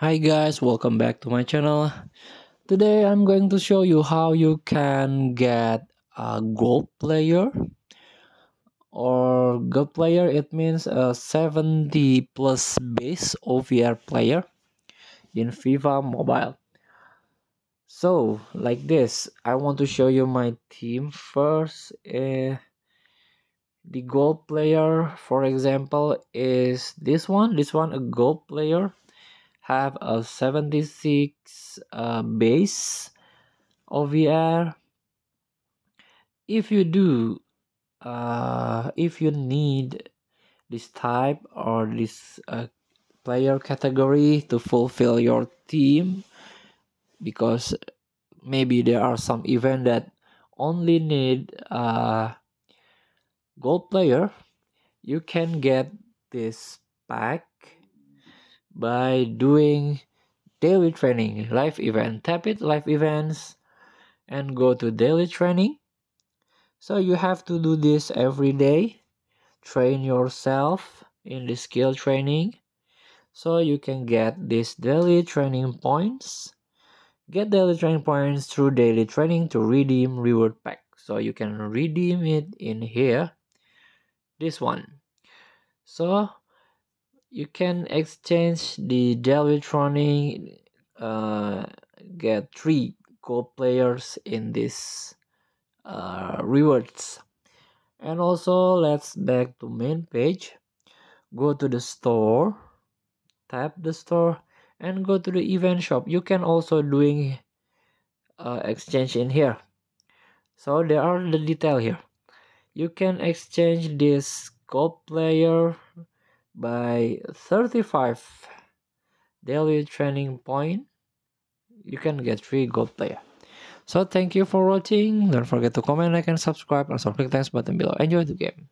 Hi guys, welcome back to my channel. Today I'm going to show you how you can get a gold player, or gold player it means a 70 plus base OVR player in FIFA mobile. So like this, I want to show you my team first. The gold player, for example, is this one a gold player, have a 76 base OVR. If you need this type or this player category to fulfill your team, because maybe there are some event that only need gold player, you can get this pack by doing daily training live event. Tap it live events and go to daily training. So you have to do this every day. Train yourself in the skill training so you can get these daily training points. Get daily training points through daily training to redeem reward pack. So you can redeem it in here, this one. So you can exchange the daily training, get 3 gold players in this rewards. And also let's back to main page. Go to the store, tap the store, and go to the event shop. You can also doing exchange in here. So there are the detail here. You can exchange this gold player by 35 daily training point. You can get 3 gold player. So thank you for watching. Don't forget to comment, like, and subscribe. Also click the thanks button below. Enjoy the game.